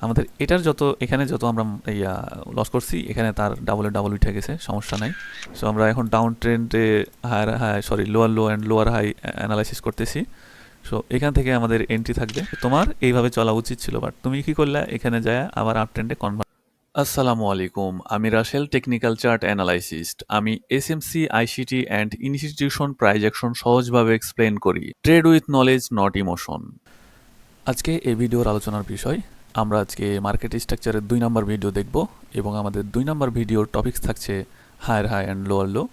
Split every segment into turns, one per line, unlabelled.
আমাদের এটার যত এখানে যত আমরা লস করছি এখানে তার ডাবল উঠে গেছে, সমস্যা নাই। সো আমরা এখন ডাউন ট্রেন্ডে higher high sorry lower low and lower high analysis করতেছি। সো এখান থেকে আমাদের এন্ট্রি থাকবে। তোমার এইভাবে চলা উচিত ছিল, বাট তুমি কি করলে এখানে যায় আবার আপ ট্রেন্ডে কনভার্ট। আসসালামু আলাইকুম, আমি রাশেল, টেকনিক্যাল চার্ট অ্যানালাইসিস্ট। আমি SMC, ICT and institution prize action সহজভাবে এক্সপ্লেন করি। Trade with knowledge, not emotion. আজকে এই ভিডিওর আলোচনার বিষয়, আমরা আজকে মার্কেট স্ট্রাকচারের 2 নম্বর ভিডিও দেখব এবং আমাদের 2 নম্বর ভিডিওর টপিকস থাকছে higher high and lower low.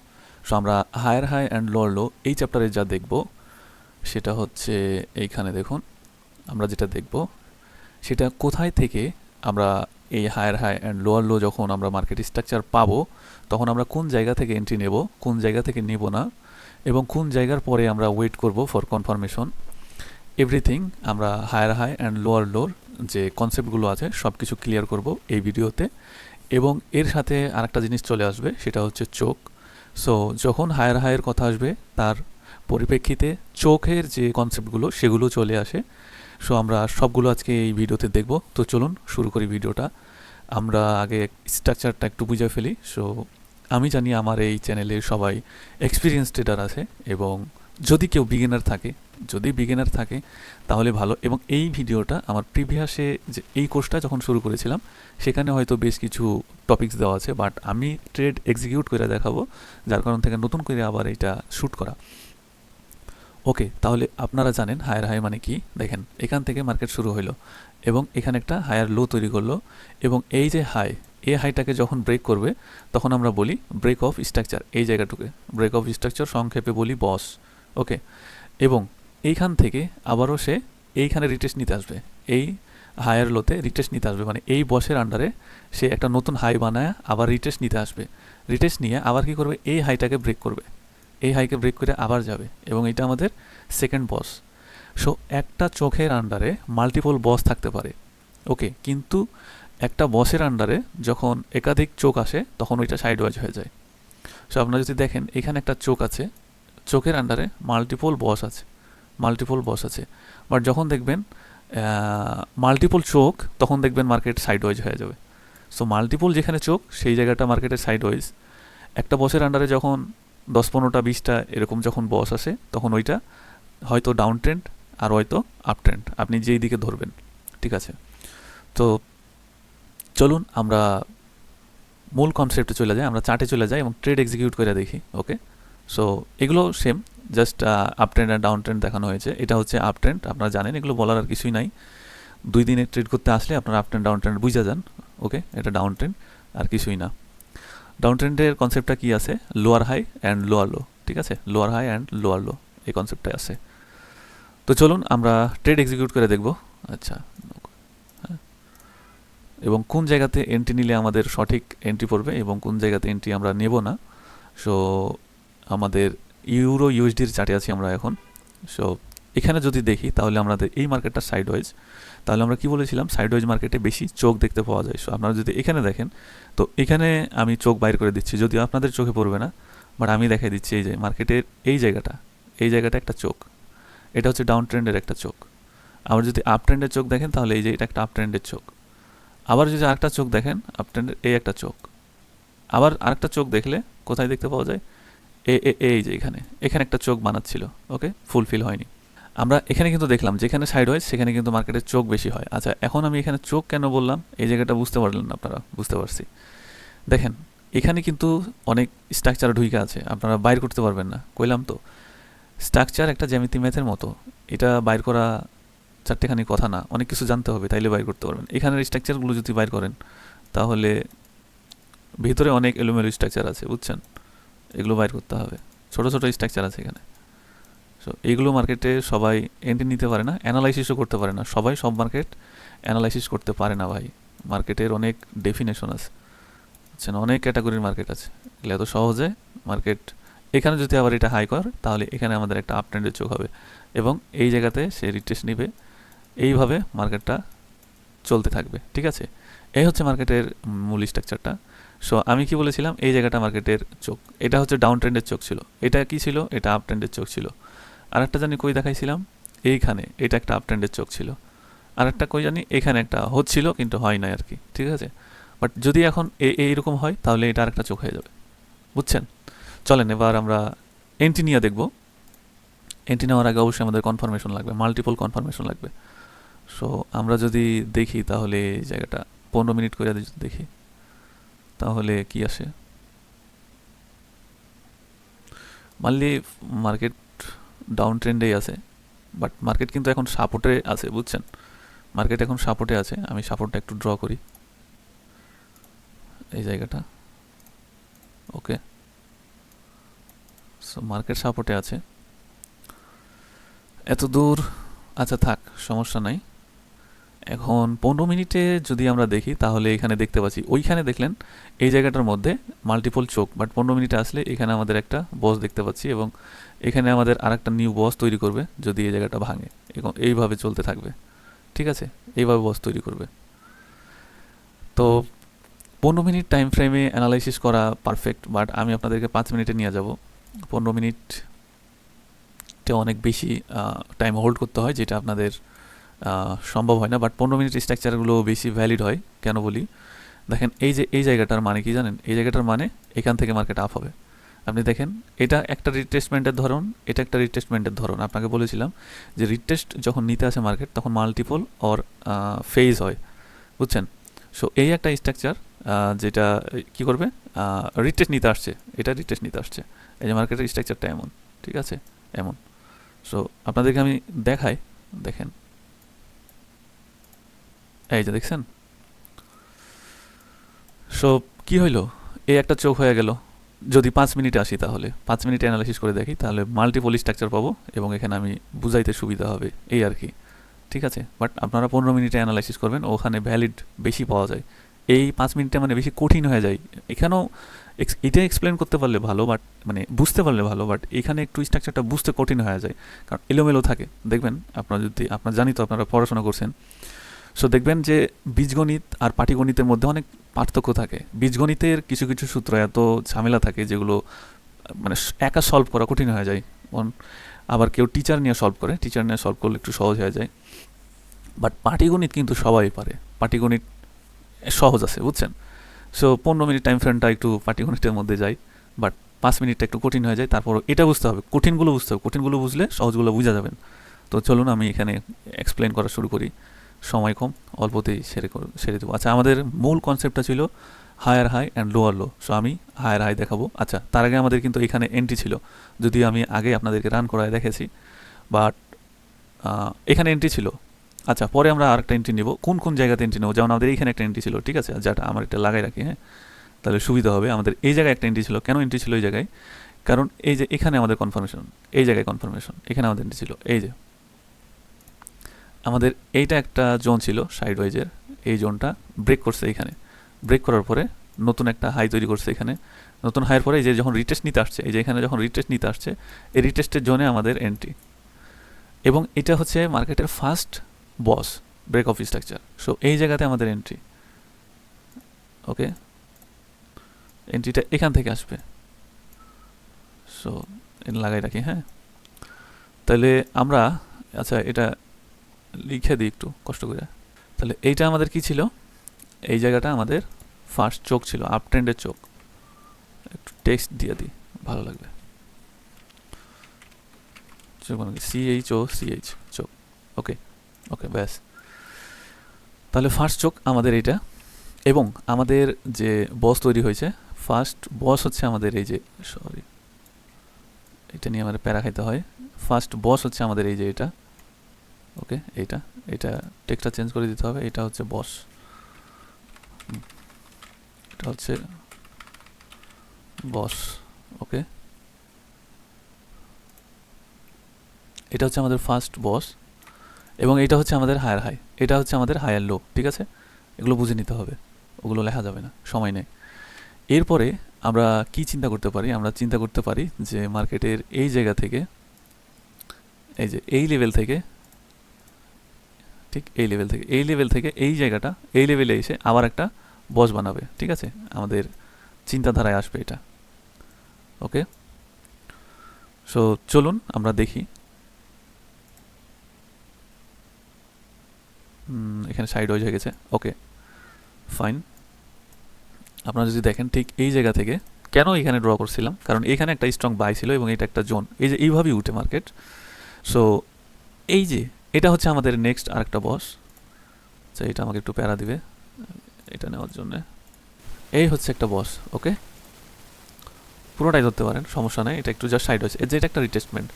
So আমরা higher high and lower low এই চ্যাপ্টারে যা দেখব সেটা হচ্ছে এইখানে দেখুন। আমরা যেটা দেখব সেটা কোথায় থেকে আমরা এই higher high and lower low যখন আমরা মার্কেট স্ট্রাকচার পাবো তখন আমরা কোন জায়গা থেকে এন্ট্রি নেব, কোন জায়গা থেকে নেব না, এবং কোন জায়গার পরে আমরা ওয়েট করব ফর কনফার্মেশন। এভরিথিং আমরা হায়ার হাই অ্যান্ড লোয়ার লোর যে কনসেপ্টগুলো আছে সব কিছু ক্লিয়ার করব এই ভিডিওতে। এবং এর সাথে আরেকটা জিনিস চলে আসবে, সেটা হচ্ছে চোখ। সো যখন হায়ার হাইয়ের কথা আসবে তার পরিপ্রেক্ষিতে চোখের যে কনসেপ্টগুলো সেগুলো চলে আসে। সো আমরা সবগুলো আজকে এই ভিডিওতে দেখব। তো চলুন শুরু করি ভিডিওটা। আমরা আগে স্ট্রাকচারটা একটু বুঝে ফেলি। সো আমি জানি আমার এই চ্যানেলে সবাই এক্সপিরিয়েন্স ট্রেডার আছে, এবং যদি কেউ বিগিনার থাকে তাহলে ভালো। এবং এই ভিডিওটা আমার প্রিভিয়াসে যে এই কোর্সটা যখন শুরু করেছিলাম সেখানে হয়তো বেশ কিছু টপিকস দেওয়া আছে, বাট আমি ট্রেড এক্সিকিউট করে দেখাবো, যার কারণ থেকে নতুন করে আবার এটা শ্যুট করা। ওকে, তাহলে আপনারা জানেন হায়ার হাই মানে কি। দেখেন এখান থেকে মার্কেট শুরু হলো এবং এখানে একটা হায়ার লো তৈরি করলো, এবং এই যে হাই, এই হাইটাকে যখন ব্রেক করবে তখন আমরা বলি ব্রেক অফ স্ট্রাকচার। এই জায়গাটুকে ব্রেক অফ স্ট্রাকচার সংক্ষেপে বলি বস। ওকে, এবং এইখান থেকে আবারও সে এইখানে রিটেস্ট নিতে আসবে, এই হায়ার লোতে রিটেস্ট নিতে আসবে, মানে এই বসের আন্ডারে সে একটা নতুন হাই বানায় আবার রিটেস্ট নিতে আসবে। রিটেস্ট নিয়ে আবার কি করবে, এই হাইটাকে ব্রেক করবে, এই হাইকে ব্রেক করে আবার যাবে, এবং এটা আমাদের সেকেন্ড বস। সো একটা চোখের আন্ডারে মাল্টিপল বস থাকতে পারে। ওকে, কিন্তু একটা বসের আন্ডারে যখন একাধিক চোখ আসে তখন ওইটা সাইডওয়াইজ হয়ে যায়। সো আপনারা যদি দেখেন এখানে একটা চোখ আছে, চোখের আন্ডারে মাল্টিপল বস আছে, বাট যখন দেখবেন মাল্টিপল চোখ তখন দেখবেন মার্কেট সাইডওয়াইজ হয়ে যাবে। সো মাল্টিপল যেখানে চোখ সেই জায়গাটা মার্কেটের সাইডওয়াইজ। একটা বসের আন্ডারে যখন 10-15টা 20টা এরকম যখন বস আসে তখন ওইটা হয়তো ডাউন ট্রেন্ড আর হয়তো আপ ট্রেন্ড, আপনি যেই দিকে ধরবেন। ঠিক আছে, তো চলুন আমরা মূল কনসেপ্টে চলে যাই, আমরা চার্টে চলে যাই এবং ট্রেড এক্সিকিউট করে দেখি। ওকে, সো এগুলো সেম, জাস্ট আপ ট্রেন্ড আর ডাউন ট্রেন্ড দেখানো হয়েছে। এটা হচ্ছে আপ ট্রেন্ড, আপনারা জানেন, এগুলো বলার আর কিছুই নাই। 2 দিনে ট্রেড করতে আসলে আপনারা আপ ট্রেন্ড ডাউন ট্রেন্ড বুঝে যান। ওকে, এটা ডাউন ট্রেন্ড আর কিছুই না। ডাউন ট্রেন্ডের কনসেপ্টটা কি আছে, lower high and lower low. ঠিক আছে, lower high and lower low এই কনসেপ্টটাই আছে। তো চলুন আমরা ট্রেড এক্সিকিউট করে দেখব। আচ্ছা, হ্যাঁ, এবং কোন জায়গাতে এন্ট্রি নিলে আমাদের সঠিক এন্ট্রি পড়বে এবং কোন জায়গাতে এন্ট্রি আমরা নেব না। সো আমাদের ইউরো ইউএসডির চার্টে আছি আমরা এখন। সো এখানে যদি দেখি তাহলে আমাদের এই মার্কেটটা সাইডওয়াইজ। তাহলে আমরা কি বলেছিলাম, সাইডওয়াইজ মার্কেটে বেশি চোখ দেখতে পাওয়া যায়। সো আপনারা যদি এখানে দেখেন, তো এখানে আমি চোখ বাইর করে দিচ্ছি, যদিও আপনাদের চোখে পড়বে না, বাট আমি দেখাই দিচ্ছি। এই যে মার্কেটের এই জায়গাটা একটা চোখ, এটা হচ্ছে ডাউন ট্রেন্ডের একটা চোখ। আবার যদি আপ ট্রেন্ডের চোখ দেখেন তাহলে এই যে এটা একটা আপ ট্রেন্ডের চোখ। আবার যদি আরেকটা চোখ দেখেন আপ ট্রেন্ডের, এই একটা চোখ। আবার আরেকটা চোখ দেখলে কোথায় দেখতে পাওয়া যায়, এই যে এখানে একটা চোখ বানাচ্ছিল। ওকে, ফুলফিল হয়নি। আমরা এখানে কিন্তু দেখলাম যেখানে সাইডওয়াইজ সেখানে কিন্তু মার্কেটের চোখ বেশি হয়। আচ্ছা, এখন আমি এখানে চোখ কেন বললাম, এই জায়গাটা বুঝতে পারলেন না আপনারা? বুঝতে পারছি। দেখেন এখানে কিন্তু অনেক স্ট্রাকচার ঢুইকা আছে, আপনারা বাইর করতে পারবেন না। কইলাম তো, স্ট্রাকচার একটা জ্যামিতি ম্যাথের মতো, এটা বাইর করা চারটেখানি কথা না, অনেক কিছু জানতে হবে তাইলে বাইর করতে পারবেন। এখানের স্ট্রাকচারগুলো যদি বাইর করেন তাহলে ভিতরে অনেক এলোমেলো স্ট্রাকচার আছে, বুঝছেন? এগুলো বাইর করতে হবে, ছোট ছোট স্ট্রাকচার আছে এখানে। সো এইগুলো মার্কেটে সবাই এন্ট্রি নিতে পারে না, অ্যানালাইসিসও করতে পারে না। সবাই সব মার্কেট অ্যানালাইসিস করতে পারে না ভাই। মার্কেটের অনেক ডেফিনেশন আছে, বুঝছেন? অনেক ক্যাটাগরির মার্কেট আছে, এগুলো এত সহজে মার্কেট। এখানে যদি আবার এটা হাই করে তাহলে এখানে আমাদের একটা আপ ট্রেন্ডের চোখ হবে, এবং এই জায়গাতে সে রিটেস্ট নিবে। এইভাবে মার্কেটটা চলতে থাকবে। ঠিক আছে, এই হচ্ছে মার্কেটের মূল স্ট্রাকচারটা। সো আমি কি বলেছিলাম, এই জায়গাটা মার্কেটের চোখ, এটা হচ্ছে ডাউন ট্রেন্ডের চোখ ছিল। এটা কি ছিল, এটা আপ ট্রেন্ডের চোখ ছিল। আর একটা জানি কই দেখাইছিলাম, এইখানে এটা একটা আপ ট্রেন্ডের চোখ ছিল। আর একটা কই জানি এখানে একটা হচ্ছিল কিন্তু হয় নাই আর কি, ঠিক আছে। বাট যদি এখন এইরকম হয় তাহলে এটা আরেকটা চোখ হয়ে যাবে, বুঝছেন। চলেন এবার আমরা এন্ট্রি নিয়ে দেখবো। এন্ট্রি নেওয়ার আগে অবশ্যই আমাদের কনফার্মেশন লাগবে, মাল্টিপল কনফার্মেশন লাগবে। সো আমরা যদি দেখি তাহলে এই জায়গাটা 15 মিনিট করে যদি দেখি তাহলে কি আসে। মানলি মার্কেট ডাউন ট্রেন্ডেই আছে, বাট মার্কেট কিন্তু এখন সাপোর্টে আছে, বুঝছেন। মার্কেট এখন সাপোর্টে আছে। আমি সাপোর্টটা একটু ড্র করি, এই জায়গাটা। ওকে, সো মার্কেট সাপোর্টে আছে এত দূর। আচ্ছা থাক, সমস্যা নাই। এখন 15 মিনিটে যদি আমরা দেখি তাহলে এখানে দেখতে পাচ্ছি, ওইখানে দেখলেন এই জায়গাটার মধ্যে মাল্টিপল চোখ, বাট 15 মিনিটে আসলে এখানে আমাদের একটা বস দেখতে পাচ্ছি এবং এখানে আমাদের আরেকটা নিউ বস তৈরি করবে যদি এই জায়গাটা ভাঙে। এবং এইভাবে চলতে থাকবে, ঠিক আছে, এইভাবে বস তৈরি করবে। তো 15 মিনিট টাইম ফ্রেমে অ্যানালাইসিস করা পারফেক্ট, বাট আমি আপনাদেরকে 5 মিনিটে নিয়ে যাব। 15 মিনিটে অনেক বেশি টাইম হোল্ড করতে হয়, যেটা আপনাদের সম্ভব হয় না। বাট 15 মিনিট স্ট্রাকচারগুলো বেশি ভ্যালিড হয়। কেন বলি, দেখেন এই যে এই জায়গাটার মানে কি জানেন, এই জায়গাটার মানে এখান থেকে মার্কেট আপ হবে। আপনি দেখেন এটা একটা রিটেস্টমেন্টের ধরন, এটা একটা রিটেস্টমেন্টের ধরন। আপনাকে বলেছিলাম যে রিটেস্ট যখন নিতে আসে মার্কেট তখন মাল্টিপল অর ফেজ হয়, বুঝছেন। সো এই একটা স্ট্রাকচার যেটা কি করবে, রিটেস্ট নিতে আসছে, এটা রিটেস্ট নিতে আসছে। এই যে মার্কেটের স্ট্রাকচারটা এমন, ঠিক আছে, এমন। সো আপনাদেরকে আমি দেখাই, দেখেন এই যে দেখছেন। সো কি হইলো, এই একটা চোখ হয়ে গেল। যদি 5 মিনিটে আসি তাহলে 5 মিনিটে অ্যানালাইসিস করে দেখি তাহলে মাল্টিপল স্ট্রাকচার পাবো এবং এখানে আমি বুঝাইতে সুবিধা হবে, এই আর কি, ঠিক আছে। বাট আপনারা 15 মিনিটে অ্যানালাইসিস করবেন, ওখানে ভ্যালিড বেশি পাওয়া যায়। এই 5 মিনিটে মানে বেশি কঠিন হয়ে যায়। এখানেও এটা এক্সপ্লেন করতে পারলে ভালো, বাট মানে বুঝতে পারলে ভালো, বাট এখানে একটু স্ট্রাকচারটা বুঝতে কঠিন হয়ে যায়, কারণ এলোমেলো থাকে। দেখবেন আপনারা যদি, আপনারা জানি তো আপনারা পড়াশোনা করছেন। সো দেখবেন যে বীজগণিত আর পাটিগণিতের মধ্যে অনেক পার্থক্য থাকে। বীজগণিতের কিছু কিছু সূত্র এত ঝামেলা থাকে যেগুলো মানে একা সলভ করা কঠিন হয়ে যায়। আবার কেউ টিচার নিয়ে সলভ করে, টিচার নিয়ে সলভ করলে একটু সহজ হয়ে যায়। বাট পাটিগণিত কিন্তু সবাই পারে, পাটিগণিত সহজ আছে, বুঝছেন। সো 15 মিনিট টাইম ফ্রেমটা একটু পাটিগণিতের মধ্যে যায়, বাট 5 মিনিটটা একটু কঠিন হয়ে যায়। তারপর এটা বুঝতে হবে, কঠিনগুলো বুঝতে হবে, কঠিনগুলো বুঝলে সহজগুলো বুঝা যাবেন। তো চলুন আমি এখানে এক্সপ্লেন করা শুরু করি। সময় কম, অল্পতেই সেরে দেবো। আচ্ছা, আমাদের মূল কনসেপ্টটা ছিল higher high and lower low. So আমি হায়ার হাই দেখাবো। আচ্ছা, তার আগে আমাদের কিন্তু এখানে এন্ট্রি ছিল, যদি আমি আগে আপনাদেরকে রান করায় দেখেছি, বাট এখানে এন্ট্রি ছিল। আচ্ছা, পরে আমরা আরেকটা এন্ট্রি নেব। কোন কোন জায়গাতে এন্ট্রি নেবো, যেমন আমাদের এইখানে একটা এন্ট্রি ছিল, ঠিক আছে, যেটা আমার একটা লাগাই রাখি, হ্যাঁ, তাহলে সুবিধা হবে। আমাদের এই জায়গায় একটা এন্ট্রি ছিল, কেন এন্ট্রি ছিল এই জায়গায়, কারণ এই যে এখানে আমাদের কনফার্মেশন, এই জায়গায় কনফার্মেশন, এখানে আমাদের এন্ট্রি ছিল। এই যে আমাদের এইটা একটা জোন ছিল সাইড ওয়াইজের, এই জোনটা ব্রেক করছে এখানে। ব্রেক করার পরে নতুন একটা হাই তৈরি করছে এখানে। নতুন হাইয়ের পরে এই যে যখন রিটেস্ট নিতে আসছে, এই যে এখানে যখন রিটেস্ট নিতে আসছে, এই রিটেস্টের জোনে আমাদের এন্ট্রি। এবং এটা হচ্ছে মার্কেটের first BOS break of structure. So এই জায়গাতে আমাদের এন্ট্রি। ওকে, এন্ট্রিটা এখান থেকে আসবে। সো এটা লাগাই রাখি, হ্যাঁ। তাহলে আমরা, আচ্ছা এটা লিখে দিই একটু কষ্ট করে। তাহলে এইটা আমাদের কি ছিল, এই জায়গাটা আমাদের ফার্স্ট চোখ ছিল, আপ ট্রেন্ডের চোখ। একটু টেক্সট দিয়ে দিই, ভালো লাগবে। চোখ মানে CHOCH, চোখ। ওকে ওকে, ব্যাস। তাহলে ফার্স্ট চোখ আমাদের এইটা, এবং আমাদের যে বস তৈরি হয়েছে, ফার্স্ট বস হচ্ছে আমাদের এই যে, সরি এটা নিয়ে আমাদের প্যারা খাইতে হয়। ফার্স্ট বস হচ্ছে আমাদের এই যে এটা, ওকে, এইটা, এটা টেক্সটটা চেঞ্জ করে দিতে হবে। এটা হচ্ছে বস, এটা হচ্ছে বস, ওকে। এটা হচ্ছে আমাদের ফার্স্ট বস, এবং এটা হচ্ছে আমাদের হায়ার হাই, এটা হচ্ছে আমাদের হায়ার লো, ঠিক আছে। এগুলো বুঝে নিতে হবে, ওগুলো লেখা যাবে না, সময় নেই। এরপরে আমরা কি চিন্তা করতে পারি, আমরা চিন্তা করতে পারি যে মার্কেটের এই জায়গা থেকে, এই যে এই লেভেল থেকে, ঠিক এই লেভেল থেকে, এই লেভেল থেকে এই জায়গাটা, এই লেভেলে এসে আবার একটা বস বানাবে, ঠিক আছে। আমাদের চিন্তাধারায় আসবে এটা, ওকে। সো চলুন আমরা দেখি। এখানে সাইড ওয়াইজ হয়ে গেছে। Okay fine. আপনারা যদি দেখেন ঠিক এই জায়গা থেকে কেন এখানে ড্র করছিলাম, কারণ এখানে একটা স্ট্রং বাই ছিল এবং এটা একটা জোন, এই যে এইভাবেই উঠে মার্কেট। সো এই যে এটা হচ্ছে আমাদের নেক্সট আরেকটা বস। আচ্ছা এটা আমাকে একটু প্যারা দিবে এটা নেওয়ার জন্য। এই হচ্ছে একটা বস। ওকে পুরোটাই ধরতে পারেন, সমস্যা নেই, এটা একটু জাস্ট সাইড হয়েছে, যে এটা একটা রিটেস্টমেন্ট।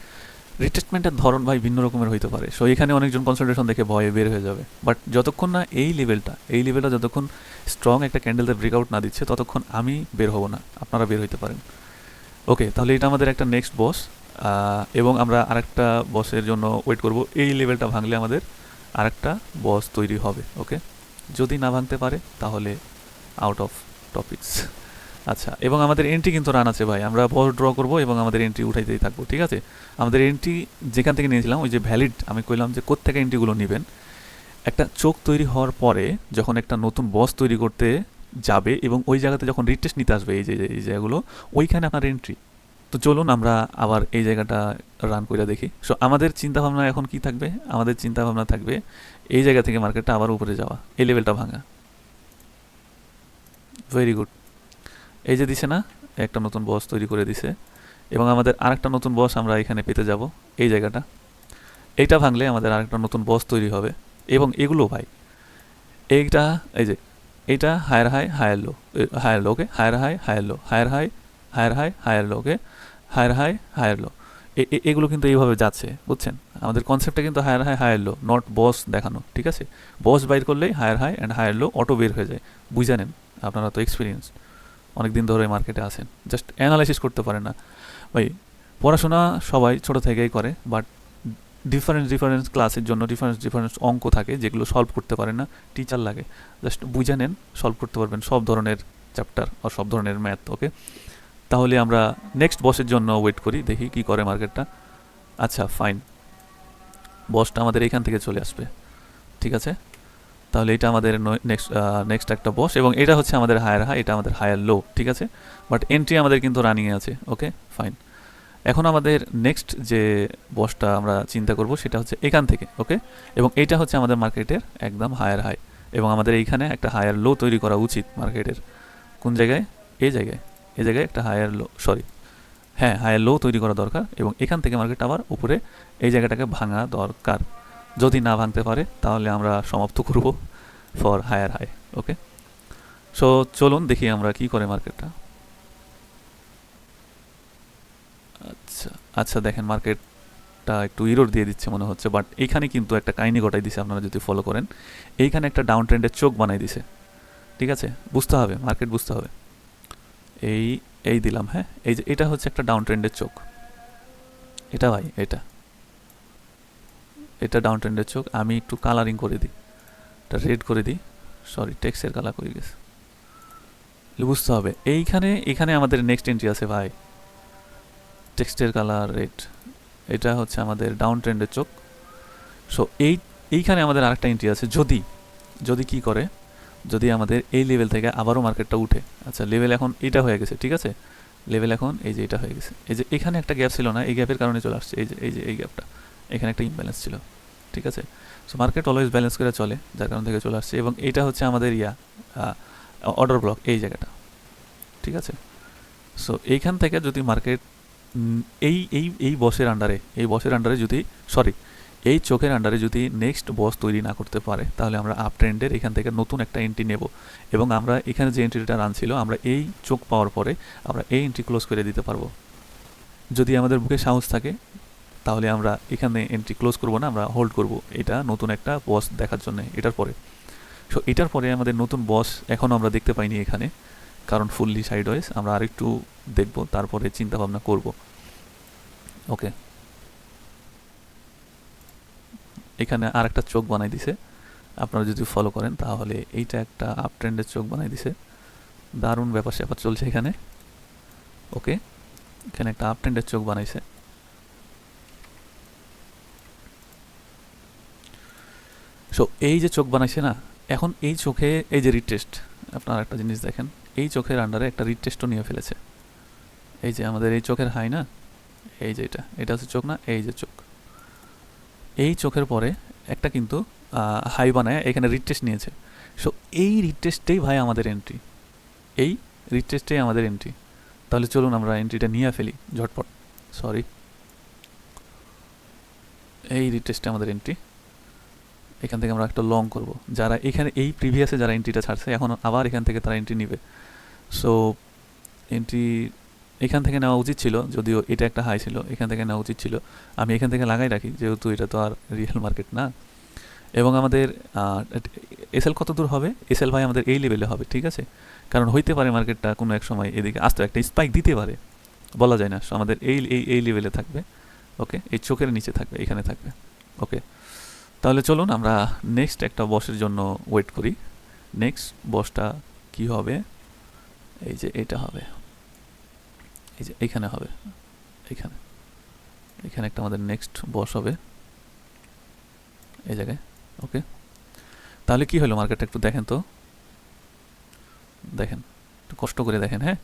রিটেস্টমেন্টের ধরন ভাই ভিন্ন রকমের হইতে পারে। সো এখানে অনেকজন কনসেন্ট্রেশন দেখে ভয়ে বের হয়ে যাবে, বাট যতক্ষণ না এই লেভেলটা যতক্ষণ স্ট্রং একটা ক্যান্ডেলতে ব্রেকআউট না দিচ্ছে ততক্ষণ আমি বের হব না, আপনারা বের হইতে পারেন। ওকে তাহলে এটা আমাদের একটা নেক্সট বস, এবং আমরা আরেকটা বসের জন্য ওয়েট করব। এই লেভেলটা ভাঙলে আমাদের আরেকটা বস তৈরি হবে। ওকে যদি না ভাঙতে পারে তাহলে আউট অফ টপিকস। আচ্ছা এবং আমাদের এন্ট্রি কিন্তু রান আছে ভাই, আমরা বস ড্র করব এবং আমাদের এন্ট্রি উঠাইতেই থাকবো। ঠিক আছে, আমাদের এন্ট্রি যেখান থেকে নিয়েছিলাম ওই যে ভ্যালিড, আমি কইলাম যে কোত্থেকে এন্ট্রিগুলো নেবেন, একটা চোখ তৈরি হওয়ার পরে যখন একটা নতুন বস তৈরি করতে যাবে এবং ওই জায়গাতে যখন রিটেস্ট নিতে আসবে এই যে এই জায়গাগুলো, ওইখানে আপনার এন্ট্রি। তো চলুন আমরা আবার এই জায়গাটা রান করে দেখি। সো আমাদের চিন্তাভাবনা এখন কি থাকবে, আমাদের চিন্তাভাবনা থাকবে এই জায়গা থেকে মার্কেটটা আবার উপরে যাওয়া, এই লেভেলটা ভাঙা। Very good. এই যে দিছে না, একটা নতুন বস তৈরি করে দিছে এবং আমাদের আরেকটা নতুন বস আমরা এখানে পেতে যাব এই জায়গাটা। এইটা ভাঙলে আমাদের আরেকটা নতুন বস তৈরি হবে এবং এগুলো ভাই এইটা এই যে এইটা higher high higher low, higher low. Okay higher high higher low, higher high higher high higher low. Okay higher high higher low, এগুলো কিন্তু এইভাবে যাচ্ছে, বুঝছেন? আমাদের কনসেপ্টটা কিন্তু higher high higher low, not বস দেখানো। ঠিক আছে, বস বাইর করলেই higher high and higher low auto বের হয়ে যায়। বুঝে নেন, আপনারা তো এক্সপিরিয়েন্স, অনেক দিন ধরে মার্কেটে আছেন, জাস্ট অ্যানালাইসিস করতে পারেন না ভাই। পড়াশোনা সবাই ছোট থেকেই করে, বাট ডিফারেন্স ক্লাসের জন্য ডিফারেন্স অঙ্ক থাকে যেগুলো সলভ করতে পারেন না, টিচার লাগে। জাস্ট বুঝে নেন, সলভ করতে পারবেন সব ধরনের চ্যাপ্টার আর সব ধরনের ম্যাথ। ওকে তাহলে আমরা নেক্সট বসের জন্য ওয়েট করি, দেখি কি করে মার্কেটটা। আচ্ছা ফাইন, বসটা আমাদের এখান থেকে চলে আসবে। ঠিক আছে, তাহলে এটা আমাদের নেক্সট একটা বস এবং এটা হচ্ছে আমাদের হায়ার হাই, এটা আমাদের হায়ার লো। ঠিক আছে, বাট এন্ট্রি আমাদের কিন্তু রানিংয়ে আছে। ওকে ফাইন, এখন আমাদের নেক্সট যে বসটা আমরা চিন্তা করব সেটা হচ্ছে এখান থেকে। ওকে এবং এইটা হচ্ছে আমাদের মার্কেটের একদম হায়ার হাই এবং আমাদের এইখানে একটা হায়ার লো তৈরি করা উচিত মার্কেটের। কোন জায়গায়? এই জায়গায় একটা হায়ার লো, সরি হ্যাঁ হায়ার লো তৈরি করা দরকার এবং এখান থেকে মার্কেট আবার উপরে এই জায়গাটাকে ভাঙা দরকার। যদি না ভাঙতে পারে তাহলে আমরা সমাপ্ত করব for higher high. Okay so চলুন দেখি আমরা কি করে মার্কেটটা। আচ্ছা আচ্ছা দেখেন মার্কেটটা একটু ইরোর দিয়ে দিচ্ছে মনে হচ্ছে, বাট এইখানে কিন্তু একটা কাহিনী ঘটাই দিছে, আপনারা যদি ফলো করেন এইখানে একটা ডাউন ট্রেন্ডের চোখ বানাই দিছে। ঠিক আছে, বুঝতে হবে, মার্কেট বুঝতে হবে। এই এই দিলাম, হ্যাঁ এই যে এটা হচ্ছে একটা ডাউন ট্রেন্ডের চোখ, এটা ভাই এটা ডাউন ট্রেন্ডের চোখ। আমি একটু কালারিং করে দিই, এটা রেড করে দিই, সরি টেক্সের কালার করে গেছে, বুঝতে হবে। এখানে আমাদের নেক্সট এন্ট্রি আছে ভাই, টেক্সটের কালার রেড, এটা হচ্ছে আমাদের ডাউন ট্রেন্ডের চোখ। সো এইখানে আমাদের আরেকটা এন্ট্রি আছে, যদি কি করে, যদি আমাদের এই লেভেল থেকে আবারও মার্কেটটা উঠে। আচ্ছা লেভেল এখন এটা হয়ে গেছে, ঠিক আছে, লেভেল এখন এই যে এটা হয়ে গেছে, এই যে এখানে একটা গ্যাপ ছিল না, এই গ্যাপের কারণে চলে আসছে, এই গ্যাপটা, এখানে একটা ইমব্যালেন্স ছিল। ঠিক আছে, সো মার্কেট অলওয়েজ ব্যালেন্স করে চলে, যার কারণ থেকে চলে আসছে এবং এইটা হচ্ছে আমাদের অর্ডার ব্লক, এই জায়গাটা। ঠিক আছে, সো এইখান থেকে যদি মার্কেট এই বসের আন্ডারে যদি এই চোখের আন্ডারে যদি নেক্সট বস তৈরি না করতে পারে তাহলে আমরা আপ ট্রেন্ডের এখান থেকে নতুন একটা এন্ট্রি নেব এবং আমরা এখানে যে এন্ট্রিটা রান ছিল আমরা এই চোখ পাওয়ার পরে আমরা এই এন্ট্রি ক্লোজ করে দিতে পারবো। যদি আমাদের বুকে সাহস থাকে তাহলে আমরা এখানে এন্ট্রি ক্লোজ করব না, আমরা হোল্ড করব এটা নতুন একটা বস দেখার জন্য এটার পরে। সো এটার পরে আমাদের নতুন বস এখনও আমরা দেখতে পাইনি এখানে, কারণ ফুললি সাইডওয়েজ, আমরা আরেকটু দেখব তারপরে চিন্তা ভাবনা করব। ওকে এখানে আর একটা চোখ বানাই দিছে, আপনারা যদি ফলো করেন তাহলে এইটা একটা আপ ট্রেন্ডের চোখ বানাই দিছে, দারুণ ব্যাপার স্যাপার চলছে এখানে। ওকে এখানে একটা আপ ট্রেন্ডের চোখ বানাইছে। সো এই যে চোখ বানাইছে না, এখন এই চোখে এই যে রিটেস্ট, আপনারা একটা জিনিস দেখেন, এই চোখের আন্ডারে একটা রিটেস্টও নিয়ে ফেলেছে। এই যে আমাদের এই চোখের হাই না, এই যে এটা হচ্ছে চোখ না, এই যে চোখ, এই চোখের পরে একটা কিন্তু হাই বানায় এখানে রিটেস্ট নিয়েছে। সো এই রিটেস্টেই ভাই আমাদের এন্ট্রি, এই রিটেস্টেই আমাদের এন্ট্রি। তাহলে চলুন আমরা এন্ট্রিটা নিয়ে ফেলি ঝটপট। সরি, এই রিটেস্টে আমাদের এন্ট্রি। এখান থেকে আমরা একটা লং করব। যারা এখানে এই প্রিভিয়াসে যারা এন্ট্রিটা ছাড়ছে এখন আবার এখান থেকে তারা এন্ট্রি নিবে। সো এন্ট্রি এখান থেকে নেওয়া উচিত ছিল, যদিও এটা একটা হাই ছিল, এখান থেকে নেওয়া উচিত ছিল। আমি এখান থেকে লাগাই রাখি, যেহেতু এটা তো আর রিয়েল মার্কেট না। এবং আমাদের এসএল কত দূর হবে? এসএল ভাই আমাদের এই লেভেলে হবে, ঠিক আছে? কারণ হইতে পারে মার্কেটটা কোনো এক সময় এদিকে আসতে একটা স্পাইক দিতে পারে, বলা যায় না। সো আমাদের এই এই এই লেভেলে থাকবে, ওকে? এই চোখের নিচে থাকবে, এখানে থাকবে, ওকে? তাহলে চলুন আমরা নেক্সট একটা বসের জন্য ওয়েট করি। নেক্সট বসটা কি হবে? এই যে এটা হবে, এই যে এইখানে হবে, এইখানে এখানে একটা আমাদের নেক্সট বস হবে এই জায়গায়, ওকে? তাহলে কি হলো মার্কেটটা একটু দেখেন তো, দেখেন একটু কষ্ট করে দেখেন। হ্যাঁ,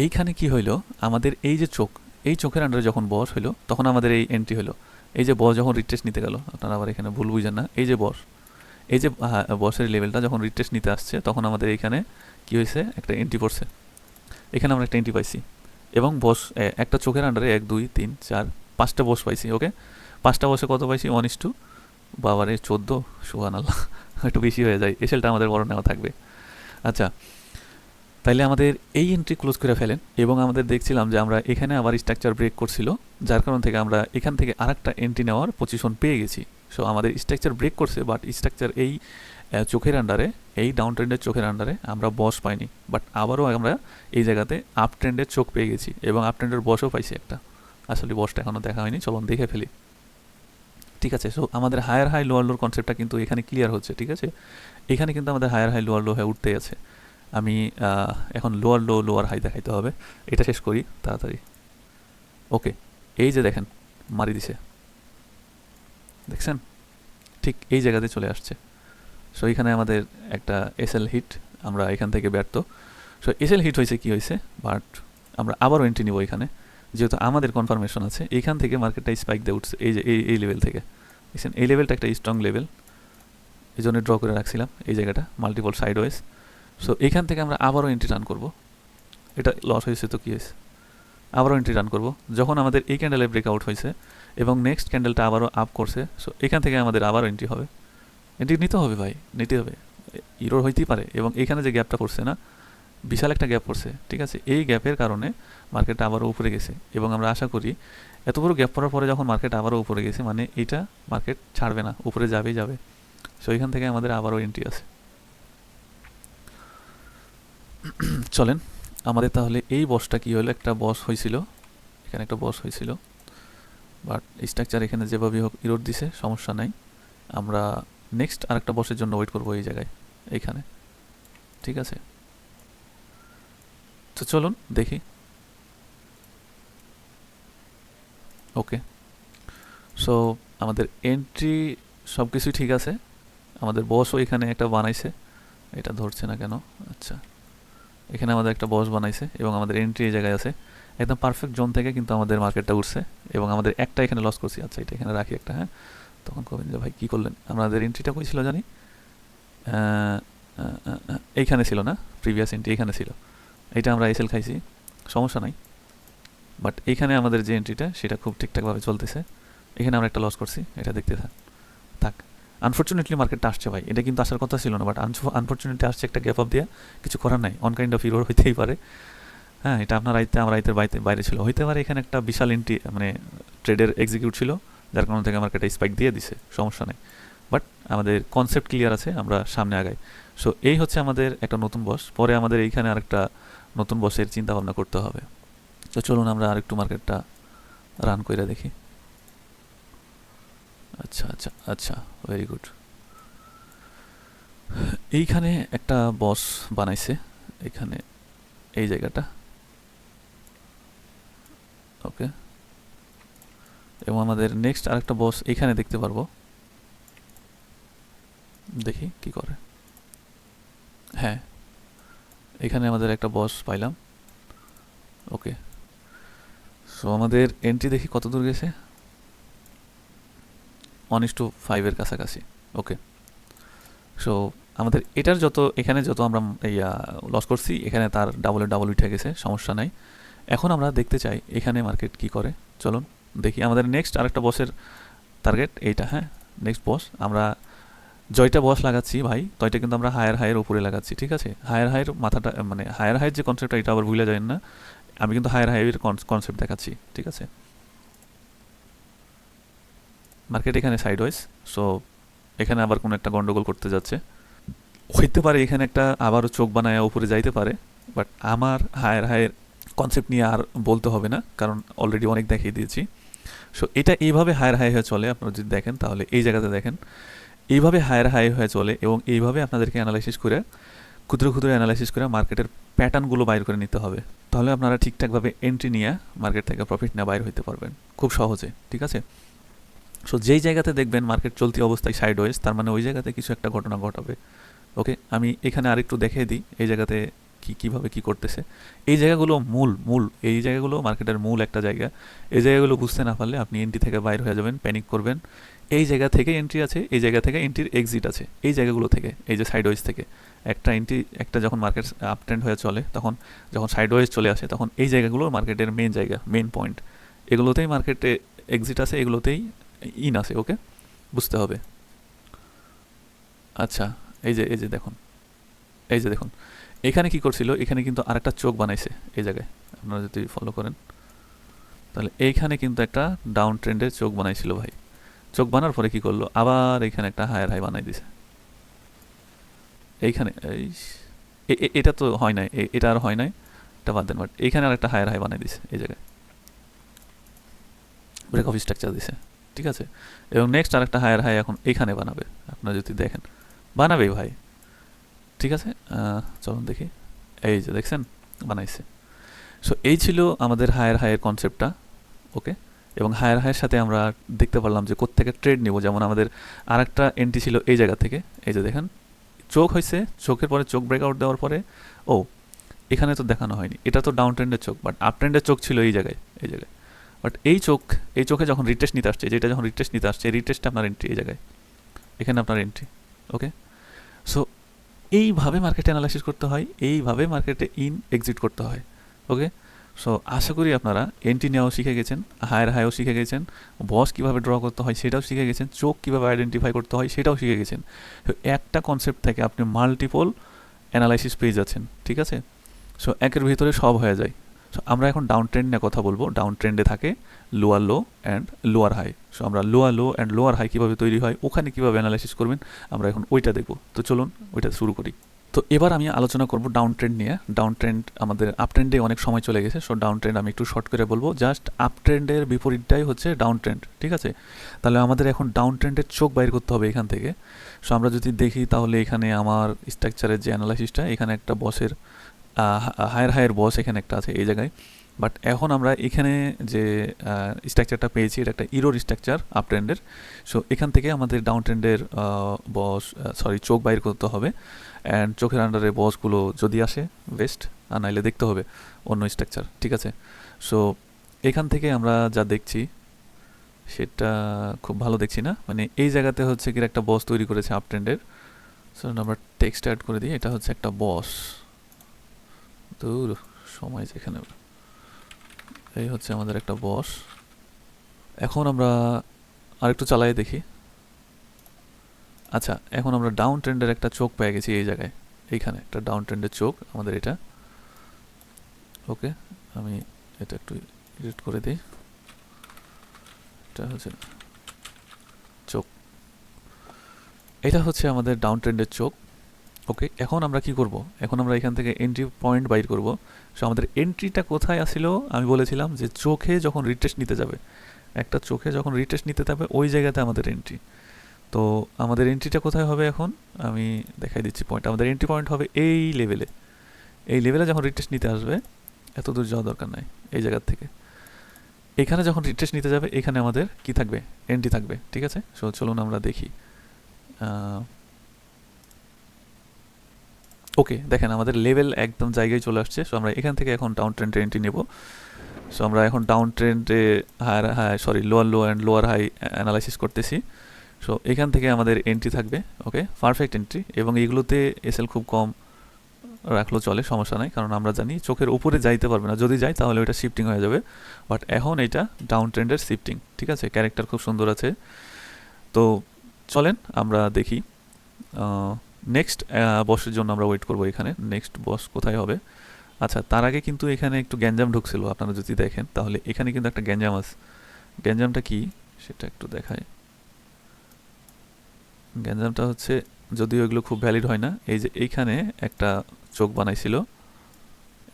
এইখানে কি হইলো, আমাদের এই যে চোখ, এই চোখের আন্ডারে যখন বস হইলো তখন আমাদের এই এন্ট্রি হলো। এই যে বস যখন রিট্রেস নিতে গেল, আপনারা আবার এখানে ভুল বুঝেন না, এই যে বস, এই যে বসের লেভেলটা যখন রিট্রেস নিতে আসছে তখন আমাদের এইখানে কি হয়েছে, একটা এন্ট্রি পড়ছে। এখানে আমরা একটা এন্ট্রি পাইছি এবং বস একটা চোখের আন্ডারে 1 2 3 4 5টা বস পাইছি, ওকে? 5টা বসে কত পাইছি? 1:2, বাবারে 14, সুবহানাল্লাহ। একটু বেশি হয়ে যায়, এসএলটা আমাদের বড় নেওয়া থাকবে। আচ্ছা, তাইলে আমাদের এই এন্ট্রি ক্লোজ করে ফেলেন। এবং আমাদের দেখছিলাম যে আমরা এখানে আবার স্ট্রাকচার ব্রেক করছিল, যার কারণ থেকে আমরা এখান থেকে আরেকটা এন্ট্রি নেওয়ার পজিশন পেয়ে গেছি। সো আমাদের স্ট্রাকচার ব্রেক করছে, বাট স্ট্রাকচার এই চোখের আন্ডারে, এই ডাউন ট্রেন্ডের চোখের আন্ডারে আমরা বস পাইনি, বাট আবারও আমরা এই জায়গাতে আপ ট্রেন্ডের চোখ পেয়ে গেছি এবং আপ ট্রেন্ডের বসও পাইছি একটা। আসলে বসটা এখনও দেখা হয়নি, চলুন দেখে ফেলি, ঠিক আছে? সো আমাদের হায়ার হাই লোয়ার লোর কনসেপ্টটা কিন্তু এখানে ক্লিয়ার হচ্ছে, ঠিক আছে? এখানে কিন্তু আমাদের হায়ার হাই লোয়ার লো হয়ে উঠতেই আছে। আমি এখন লোয়ার লো লোয়ার হাই দেখাইতে হবে, এটা শেষ করি তাড়াতাড়ি। ওকে, এই যে দেখেন মারি দিছে, দেখছেন? ঠিক এই জায়গাতে চলে আসছে। সো এখানে আমাদের একটা এসএল হিট, আমরা এখান থেকে ব্যর্থ। সো এসএল হিট হয়েছে, কি হয়েছে, বাট আমরা আবারও এন্ট্রি নিব এখানে, যেহেতু আমাদের কনফার্মেশন আছে। এইখান থেকে মার্কেটটা স্পাইক দিয়ে উঠছে, এই যে এই লেভেল থেকে, দেখছেন? এই লেভেলটা একটা স্ট্রং লেভেল, এই জন্য ড্র করে রাখছিলাম এই জায়গাটা, মাল্টিপল সাইডওয়েজ। সো এখান থেকে আমরা আবারও এন্ট্রি রান করব। এটা লস হয়েছে তো কী হয়েছে, আবারও এন্ট্রি রান করব। যখন আমাদের এই ক্যান্ডেলে ব্রেকআউট হয়েছে এবং নেক্সট ক্যান্ডেলটা আবারও আপ করছে, সো এখান থেকে আমাদের আবারও এন্ট্রি হবে। এন্ট্রি নিতে হবে ভাই, নিতে হবে, ইরোর হইতেই পারে। এবং এখানে যে গ্যাপটা করছে না, বিশাল একটা গ্যাপ করছে, ঠিক আছে? এই গ্যাপের কারণে মার্কেটটা আবারও উপরে গেছে এবং আমরা আশা করি এত বড় গ্যাপ পড়ার পরে যখন মার্কেট আবারও উপরে গেছে, মানে এটা মার্কেট ছাড়বে না, উপরে যাবেই যাবে। সো এখান থেকে আমাদের আবারও এন্ট্রি আছে। চলেন আমাদের তাহলে এই বসটা কি হলো, একটা বস হয়েছিল, এখানে একটা বস হয়েছিল, বাট স্ট্রাকচার এখানে যেভাবে হোক ইরোড দিছে, সমস্যা নাই। আমরা নেক্সট আরেকটা বসের জন্য ওয়েট করবো এই জায়গায়, এইখানে, ঠিক আছে? তো চলুন দেখি। ওকে, সো আমাদের এন্ট্রি সব কিছুই ঠিক আছে। আমাদের বসও এখানে একটা বানাইছে, এটা ধরছে না কেন? আচ্ছা, এখানে আমাদের একটা বস বানাইছে এবং আমাদের এন্ট্রি এই জায়গায় আছে, একদম পারফেক্ট জোন থেকে কিন্তু আমাদের মার্কেটটা উঠছে এবং আমাদের একটা এখানে লস করছি। আচ্ছা, এটা এখানে রাখি একটা। হ্যাঁ, তখন কবেন যে ভাই কী করলেন? আমাদের এন্ট্রিটা কই ছিল জানি, এইখানে ছিল না? প্রিভিয়াস এন্ট্রি এখানে ছিল, এইটা আমরা এসএল খাইছি, সমস্যা নাই। বাট এইখানে আমাদের যে এন্ট্রিটা সেটা খুব ঠিকঠাকভাবে চলতেছে, এখানে আমরা একটা লস করছি, এটা দেখতে থাক। আনফর্চুনেটলি মার্কেটটা আসছে ভাই, এটা কিন্তু আসার কথা ছিল না, বাট আনফর্চুনেটলি আসছে একটা গ্যাপ আপ দিয়ে, কিছু করার নাই, অন কাইন্ড অফ ইরোর হইতেই পারে। হ্যাঁ, এটা আপনার আইতে আমার আইতের বাইরে ছিল, হইতে পারে এখানে একটা বিশাল এন্ট্রি মানে ট্রেডের এক্সিকিউট ছিল, যার কারণ থেকে মার্কেটে স্পাইক দিয়ে দিছে, সমস্যা নেই। বাট আমাদের কনসেপ্ট ক্লিয়ার আছে, আমরা সামনে আগাই। সো এই হচ্ছে আমাদের একটা নতুন বস, পরে আমাদের এইখানে আরেকটা নতুন বসের চিন্তা ভাবনা করতে হবে। তো চলুন আমরা আরেকটু মার্কেটটা রান করে দেখি। আচ্ছা আচ্ছা আচ্ছা, ভেরি গুড। এইখানে একটা বস বানাইছে, এখানে এই জায়গাটা, ওকে? এবং আমাদের নেক্সট আরেকটা বস এখানে দেখতে পারবো, দেখি কি করে। হ্যাঁ, এখানে আমাদের একটা বস পাইলাম, ওকে? সো আমাদের এন্ট্রি দেখি কত দূর গেছে, 1:5 এর কাছাকাছি, ওকে, সো আমাদের এটার যত এখানে যত আমরা লস করছি এখানে তার ডাবল উঠে গেছে, সমস্যা নাই। এখন আমরা দেখতে চাই এখানে মার্কেট কি করে। চলুন দেখি আমাদের নেক্সট আরেকটা বসের টার্গেট এইটা। হ্যাঁ, নেক্সট বস আমরা জয়টা বস লাগাচ্ছি ভাই, তয়টা কিন্তু আমরা হায়ার হাইয়ের উপরে লাগাচ্ছি, ঠিক আছে। হায়ার হাইয়ের মাথাটা মানে হায়ার হাইয়ের যে কনসেপ্টটা এটা আবার ভুলে যায় না, আমি কিন্তু হায়ার হাইয়ের কনসেপ্ট দেখাচ্ছি, ঠিক আছে। মার্কেট এখানে সাইডওয়েজ, সো এখানে আবার কোনো একটা গন্ডগোল করতে যাচ্ছে, হইতে পারে এখানে একটা আবারও চোখ বানায় উপরে যাইতে পারে, বাট আমার হায়ার হাইয়ের কনসেপ্ট নিয়ে আর বলতে হবে না, কারণ অলরেডি অনেক দেখিয়ে দিয়েছি। সো এটা এইভাবে হায়ার হাই হয়ে চলে, আপনারা যদি দেখেন তাহলে এই জায়গাতে দেখেন এইভাবে হায়ার হাই হয়ে চলে, এবং এইভাবে আপনাদেরকে অ্যানালাইসিস করে ক্ষুদ্র ক্ষুদ্র অ্যানালাইসিস করে মার্কেটের প্যাটার্নগুলো বাইর করে নিতে হবে, তাহলে আপনারা ঠিকঠাকভাবে এন্ট্রি নিয়ে মার্কেট থেকে প্রফিট নিয়ে বাইর হইতে পারবেন খুব সহজে, ঠিক আছে। সো যেই জায়গাতে দেখবেন মার্কেট চলতি অবস্থায় সাইডওয়েজ, তার মানে ওই জায়গাতে কিছু একটা ঘটনা ঘটাবে। ওকে, আমি এখানে আরেকটু দেখিয়ে দিই এই জায়গাতে কীভাবে কী করতেছে। এই জায়গাগুলো মূল এই জায়গাগুলো মার্কেটের মূল একটা জায়গা। এই জায়গাগুলো বুঝতে না পারলে আপনি এন্ট্রি থেকে বাইর হয়ে যাবেন, প্যানিক করবেন। এই জায়গা থেকে এন্ট্রি আছে, এই জায়গা থেকে এন্ট্রির এক্সিট আছে, এই জায়গাগুলো থেকে, এই যে সাইডওয়েজ থেকে একটা এন্ট্রি, একটা যখন মার্কেট আপ ট্রেন্ড হয়ে চলে, তখন যখন সাইডওয়েজ চলে আসে তখন এই জায়গাগুলো মার্কেটের মেন জায়গা, মেন পয়েন্ট। এগুলোতেই মার্কেটে এক্সিট আছে, এগুলোতেই ইন আছে। ওকে, বুঝতে হবে। আচ্ছা, এই যে দেখুন, এই যে দেখুন এখানে কি করছিল, এখানে কিন্তু আরেকটা চোখ বানাইছে এই জায়গায়, আপনারা যদি ফলো করেন তাহলে এইখানে কিন্তু একটা ডাউন ট্রেন্ডের চোখ বানাইছিল ভাই। চোখ বানার পরে কি করলো, আবার এখানে একটা হায়ার হাই বানাই দিছে এইখানে। এটা তো হয় নাই, এটা আর হয় নাই, এটা বাদ দেন, বাট এইখানে আর একটা হায়ার হাই বানাই দিছে এই জায়গায়, ব্রেক অফ স্ট্রাকচার দিছে, ঠিক আছে। এবং নেক্সট আর একটা হায়ার হাই এখন এইখানে বানাবে, আপনারা যদি দেখেন বানাবেই ভাই, ঠিক আছে। চলুন দেখি, এই যে দেখছেন বানাইছে। সো এই ছিল আমাদের হায়ার হাইয়ের কনসেপ্টটা। ওকে, এবং হায়ার হাইয়ের সাথে আমরা দেখতে পারলাম যে কোত্থেকে ট্রেড নিব। যেমন আমাদের আর একটা এন্ট্রি ছিল এই জায়গা থেকে, এই যে দেখেন চোখ হয়েছে, চোখের পরে চোখ ব্রেকআউট দেওয়ার পরে, ও এখানে তো দেখানো হয়নি, এটা তো ডাউন ট্রেন্ডের চোখ, বাট আপ ট্রেন্ডের চোখ ছিল এই জায়গায়, এই জায়গায়। বাট এই চোখে যখন রিটেস্ট নিতে আসছে, যেটা যখন রিটেস্ট নিতে আসছে, রিটেস্টটা আপনার এন্ট্রি এই জায়গায়, এখানে আপনার এন্ট্রি। ওকে, সো এইভাবে মার্কেটে অ্যানালাইসিস করতে হয়, এইভাবে মার্কেটে ইন এক্সিট করতে হয়। ওকে, সো আশা করি আপনারা এন্ট্রি নেওয়াও শিখে গেছেন, হায়ার হাইও শিখে গেছেন, বস কীভাবে ড্র করতে হয় সেটাও শিখে গেছেন, চোখ কীভাবে আইডেন্টিফাই করতে হয় সেটাও শিখে গেছেন। তো একটা কনসেপ্ট থেকে আপনি মাল্টিপল অ্যানালাইসিস পেয়ে যাচ্ছেন, ঠিক আছে। সো একের ভিতরে সব হয়ে যায়। সো আমরা এখন ডাউন ট্রেন্ড নিয়ে কথা বলবো। ডাউন ট্রেন্ডে থাকে lower low and lower high. So আমরা lower low and lower high কীভাবে তৈরি হয়, ওখানে কীভাবে অ্যানালাইসিস করবেন, আমরা এখন ওইটা দেখব। তো চলুন ওইটা শুরু করি। তো এবার আমি আলোচনা করব ডাউন ট্রেন্ড নিয়ে। ডাউন ট্রেন্ড আমাদের আপ ট্রেন্ডে অনেক সময় চলে গেছে, সো ডাউন ট্রেন্ড আমি একটু শর্ট করে বলবো। জাস্ট আপ ট্রেন্ডের বিপরীতটাই হচ্ছে ডাউন ট্রেন্ড, ঠিক আছে। তাহলে আমাদের এখন ডাউন ট্রেন্ডের চোখ বাইর করতে হবে এখান থেকে। সো আমরা যদি দেখি তাহলে এখানে আমার স্ট্রাকচারের যে অ্যানালাইসিসটা, এখানে একটা বসের হায়ার বস এখানে একটা আছে এই জায়গায়। বাট এখন আমরা এখানে যে স্ট্রাকচারটা পেয়েছি, এটা একটা ইরোর স্ট্রাকচার আপ ট্রেন্ডের। সো এখান থেকে আমাদের ডাউন ট্রেন্ডের চোখ বাইর করতে হবে। অ্যান্ড চোখের আন্ডারে বসগুলো যদি আসে বেস্ট, আর নাইলে দেখতে হবে অন্য স্ট্রাকচার, ঠিক আছে। সো এখান থেকে আমরা যা দেখছি সেটা খুব ভালো দেখছি না, মানে এই জায়গাতে হচ্ছে কি একটা বস তৈরি করেছে আপ ট্রেন্ডের। সো আমরা টেক্সট অ্যাড করে দিই, এটা হচ্ছে একটা বস। দূর সময় যেখানে, এই হচ্ছে আমাদের একটা বস। এখন আমরা আরেকটু চালাই দেখি। আচ্ছা, এখন আমরা ডাউন ট্রেন্ডের একটা চোখ পেয়ে গেছি এই জায়গায়, এইখানে একটা ডাউন ট্রেন্ডের চোখ আমাদের এটা। ওকে, আমি এটা একটু এডিট করে দিই, এটা হচ্ছে চোখ, এটা হচ্ছে আমাদের ডাউন ট্রেন্ডের চোখ। ওকে, এখন আমরা কি করব, এখন আমরা এখান থেকে এন্ট্রি পয়েন্ট বাইর করব। সো আমাদের এন্ট্রিটা কোথায় আসছিল, আমি বলেছিলাম যে চোখে যখন রিটেস্ট নিতে যাবে, একটা চোখে যখন রিটেস্ট নিতে যাবে ওই জায়গাতে আমাদের এন্ট্রি। তো আমাদের এন্ট্রিটা কোথায় হবে এখন আমি দেখাই দিচ্ছি পয়েন্ট। আমাদের এন্ট্রি পয়েন্ট হবে এই লেভেলে, এই লেভেলে যখন রিটেস্ট নিতে আসবে, এত দূর যাওয়া দরকার নাই, এই জায়গার থেকে এখানে যখন রিটেস্ট নিতে যাবে এখানে আমাদের কি থাকবে, এন্ট্রি থাকবে, ঠিক আছে। সো চলুন আমরা দেখি। ওকে, দেখেন আমাদের লেভেল একদম জায়গায় চলে আসছে। সো আমরা এখান থেকে এখন ডাউন ট্রেন্ডে এন্ট্রি নেব। সো আমরা এখন ডাউন ট্রেন্ডে lower low and lower high analysis করতেছি। সো এখান থেকে আমাদের এন্ট্রি থাকবে, ওকে, পারফেক্ট এন্ট্রি। এবং এইগুলোতে এসএল খুব কম রাখলেও চলে, সমস্যা নাই, কারণ আমরা জানি চোখের উপরে যাইতে পারবে না, যদি যাই তাহলে ওইটা শিফটিং হয়ে যাবে। বাট এখন এটা ডাউন ট্রেন্ডের শিফটিং, ঠিক আছে, ক্যারেক্টার খুব সুন্দর আছে। তো চলেন আমরা দেখি নেক্সট বসের জন্য আমরা ওয়েট করবো এখানে, নেক্সট বস কোথায় হবে। আচ্ছা, তার আগে কিন্তু এখানে একটু গ্যাঞ্জাম ঢুকছিল, আপনারা যদি দেখেন তাহলে এখানে কিন্তু একটা গ্যাঞ্জাম আছে। গ্যাঞ্জামটা কি সেটা একটু দেখায়। গ্যাঞ্জামটা হচ্ছে, যদিও এগুলো খুব ভ্যালিড হয় না, এই যে এইখানে একটা চোখ বানাইছিল,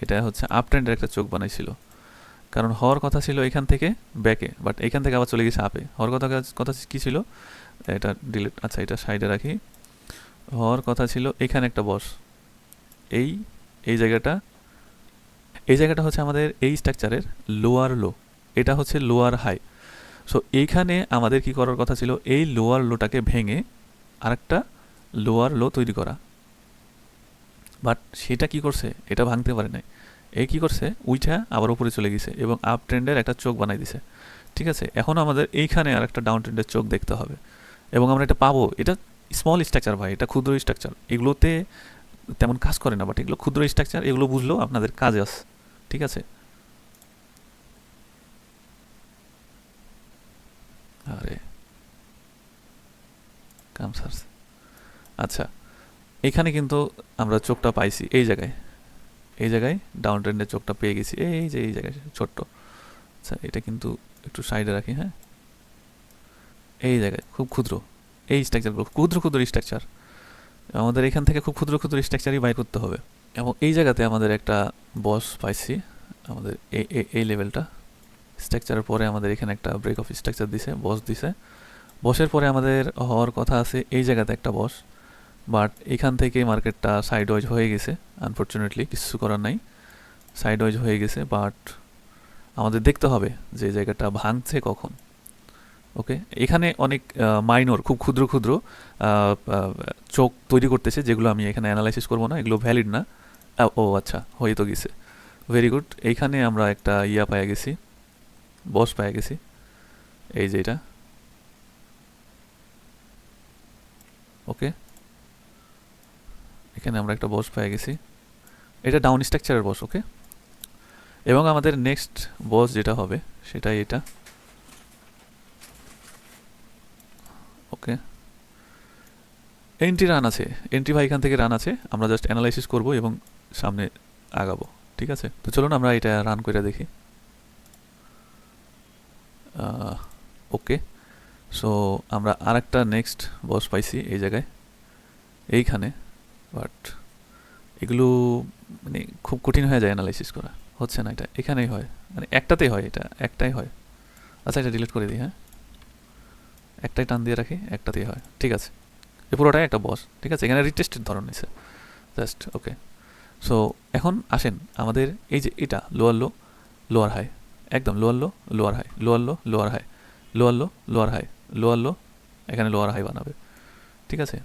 এটা হচ্ছে আপ ট্রেন্ডের একটা চোখ বানাইছিল, কারণ হওয়ার কথা ছিল এখান থেকে ব্যাকে, বাট এখান থেকে আবার চলে গেছে আপে। হওয়ার কথা কি ছিল, এটা ডিলিট, আচ্ছা এটা সাইডে রাখি। হওয়ার কথা ছিল এখানে একটা বস, এই এই জায়গাটা, এই জায়গাটা হচ্ছে আমাদের এই স্ট্রাকচারের লোয়ার লো, এটা হচ্ছে লোয়ার হাই। সো এইখানে আমাদের কি করার কথা ছিল, এই লোয়ার লোটাকে ভেঙে আরেকটা লোয়ার লো তৈরি করা, বাট সেটা কি করছে, এটা ভাঙতে পারে নাই। এই কি করছে, উইটা আবার উপরে চলে গেছে এবং আপ ট্রেন্ডের একটা চোখ বানাই দিছে, ঠিক আছে। এখন আমাদের এইখানে আর একটা ডাউন ট্রেন্ডের চোখ দেখতে হবে এবং আমরা এটা পাবো। এটা স্মল স্ট্রাকচার ভাই, এটা ক্ষুদ্র স্ট্রাকচার, এগুলোতে তেমন কাজ করে না, বাট এগুলো ক্ষুদ্র স্ট্রাকচার, এগুলো বুঝলেও আপনাদের কাজে আসে, ঠিক আছে। আরে কামসার্স, আচ্ছা এখানে কিন্তু আমরা চোখটা পাইছি এই জায়গায়, এই জায়গায় ডাউন ট্রেন্ডের চোখটা পেয়ে গেছি, এই যে এই জায়গায় ছোট্ট। আচ্ছা এটা কিন্তু একটু সাইডে রাখি, হ্যাঁ, এই জায়গায় খুব ক্ষুদ্র, এই স্ট্রাকচারগুলো ক্ষুদ্র ক্ষুদ্র স্ট্রাকচার, আমাদের এখান থেকে খুব ক্ষুদ্র ক্ষুদ্র স্ট্রাকচারই বাই করতে হবে। এবং এই জায়গাতে আমাদের একটা বস পাইছি, আমাদের এই লেভেলটা স্ট্রাকচারের পরে আমাদের এখানে একটা ব্রেক অফ স্ট্রাকচার দিছে, বস দিছে। বসের পরে আমাদের হওয়ার কথা আছে এই জায়গাতে একটা বস, বাট এখান থেকে মার্কেটটা সাইড ওয়াইজ হয়ে গেছে, আনফর্চুনেটলি কিছু করার নাই, সাইড ওয়াইজ হয়ে গেছে। বাট আমাদের দেখতে হবে যে জায়গাটা ভাঙছে কখন, ওকে। এখানে অনেক মাইনর, খুব ক্ষুদ্র ক্ষুদ্র চোখ তৈরি করতেছে, যেগুলো আমি এখানে অ্যানালাইসিস করবো না, এগুলো ভ্যালিড না। ও আচ্ছা, হয়ে তো গেছে, ভেরি গুড। এইখানে আমরা একটা ইয়া পাই গেছি, বস পাই গেছি, এই যে এটা, ওকে। এখানে আমরা একটা বস পেয়ে গেছি, এটা ডাউন স্ট্রাকচারের বস, ওকে। এবং আমাদের নেক্সট বস যেটা হবে সেটাই এটা, ওকে। এন্ট্রি রান আছে, এন্ট্রি ভাই এখান থেকে রান আছে, আমরা জাস্ট অ্যানালাইসিস করব এবং সামনে আগাবো, ঠিক আছে। তো চলুন আমরা এটা রান করে দেখি, ওকে। সো আমরা আর একটা নেক্সট বস পাইছি এই জায়গায়, এইখানে। বাট এগুলো মানে খুব কঠিন হয়ে যায় অ্যানালাইসিস করা, হচ্ছে না, এটা এখানেই হয়, মানে একটাতেই হয়, এটা একটাই হয়। আচ্ছা এটা ডিলিট করে দিই, হ্যাঁ, একটাই টান দিয়ে রাখি, একটাতেই হয়, ঠিক আছে। এ পুরোটাই একটা বস, ঠিক আছে, এখানে রিটেস্টের ধরন নিছে জাস্ট, ওকে। সো এখন আসেন আমাদের এই যে এটা লোয়ার লো লোয়ার হাই, একদম lower low lower high, lower low lower high, lower low lower high, lower low, এখানে লোয়ার হাই বানাবে, ঠিক আছে।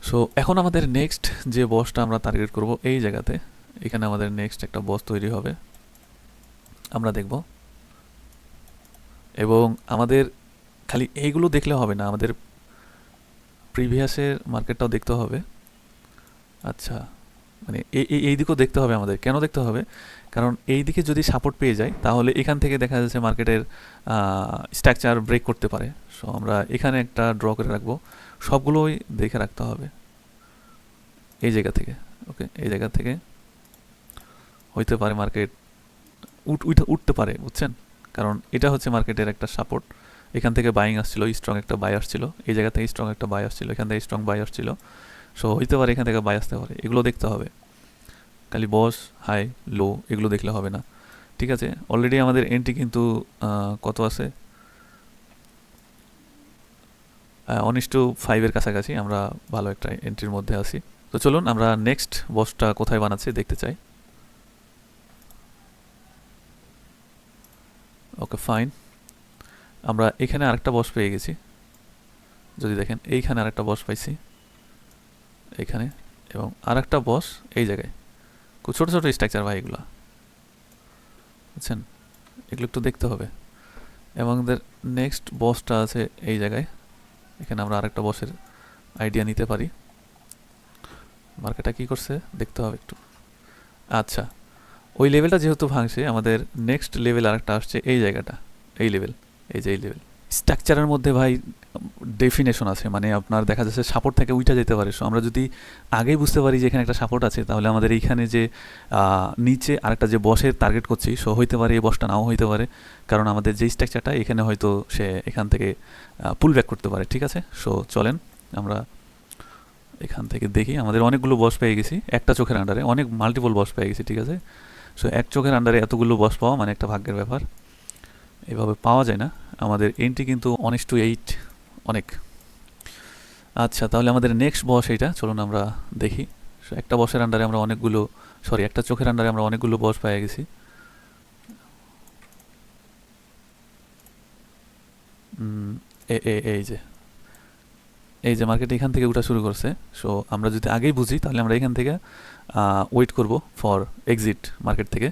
সো এখন আমাদের নেক্সট যে বসটা আমরা টার্গেট করব এই জায়গাতে, এখানে আমাদের নেক্সট একটা বস তৈরি হবে, আমরা দেখব। এবং আমাদের খালি এইগুলো দেখলে হবে না, আমাদের প্রিভিয়াসের মার্কেটটাও দেখতে হবে। আচ্ছা মানে এই দিকেও দেখতে হবে আমাদের, কেন দেখতে হবে, কারণ এই দিকে যদি সাপোর্ট পেয়ে যায় তাহলে এখান থেকে দেখা যাচ্ছে মার্কেটের স্ট্রাকচার ব্রেক করতে পারে। সো আমরা এখানে একটা ড্র করে রাখবো, সবগুলোই দেখে রাখতে হবে এই জায়গা থেকে, ওকে। এই জায়গা থেকে হইতে পারে মার্কেট উঠতে পারে, বুঝছেন, কারণ এটা হচ্ছে মার্কেটের একটা সাপোর্ট। এখান থেকে বাইং আসছিল, স্ট্রং একটা বাই আসছিল, এই জায়গা থেকে স্ট্রং একটা বাই আসছিল, এখান থেকে স্ট্রং বাই আসছিল। সো হইতে পারে এখান থেকে বাই আসতে পারে, এগুলো দেখতে হবে। খালি বস হাই লো এগুলো দেখলে হবে না, ঠিক আছে। অলরেডি আমাদের এন্ট্রি কিন্তু কত আছে, 1:5 কাছাকাছি, আমরা ভালো একটা এন্ট্রির মধ্যে আছি। তো চলুন আমরা নেক্সট বসটা কোথায় বানাচ্ছি দেখতে চাই, ওকে ফাইন। আমরা এখানে আরেকটা বস পেয়ে গেছি, যদি দেখেন এইখানে আরেকটা বস পাইছি এইখানে, এবং আরেকটা বস এই জায়গায়। খুব ছোটো ছোটো স্ট্রাকচার ভাই এগুলো, বুঝছেন, এগুলো একটু দেখতে হবে। এবং আমাদের নেক্সট বসটা আছে এই জায়গায়। এখানে আমরা আরেকটা বসের আইডিয়া নিতে পারি। মার্কেটটা কী করছে দেখতে হবে একটু। আচ্ছা, ওই লেভেলটা যেহেতু ভাঙছে, আমাদের নেক্সট লেভেল আরেকটা আসছে এই জায়গাটা, এই লেভেল, এই যে এই লেভেল। স্ট্রাকচারের মধ্যে ভাই ডেফিনেশন আছে, মানে আপনার দেখা যাচ্ছে সাপোর্ট থেকে উইটা যেতে পারে। সো আমরা যদি আগেই বুঝতে পারি যে এখানে একটা সাপোর্ট আছে, তাহলে আমাদের এইখানে যে নিচে আরেকটা যে বসের টার্গেট করছি, সো হইতে পারে এই বসটা নাও হইতে পারে, কারণ আমাদের যেই স্ট্রাকচারটা এখানে হয়তো সে এখান থেকে পুল ব্যাক করতে পারে। ঠিক আছে, সো চলেন আমরা এখান থেকে দেখি। আমাদের অনেকগুলো বস পেয়ে গেছি একটা চোখের আন্ডারে, অনেক মাল্টিপল বস পেয়ে গেছি। ঠিক আছে, সো এক চোখের আন্ডারে এতগুলো বস পাওয়া মানে একটা ভাগ্যের ব্যাপার, এভাবে পাওয়া যায় না। আমাদের এন্ট্রি কিন্তু 1:8 অনেক। আচ্ছা, তাহলে আমাদের নেক্সট বস এইটা, চলুন আমরা দেখি। সো একটা বসের আন্ডারে আমরা অনেকগুলো, সরি একটা চোখের আন্ডারে আমরা অনেকগুলো বস পেয়ে গেছি। এই যে এই যে মার্কেট এখান থেকে উঠা শুরু করছে। সো আমরা যদি আগেই বুঝি তাহলে আমরা এখান থেকে ওয়েট করব ফর এক্সিট মার্কেট থেকে।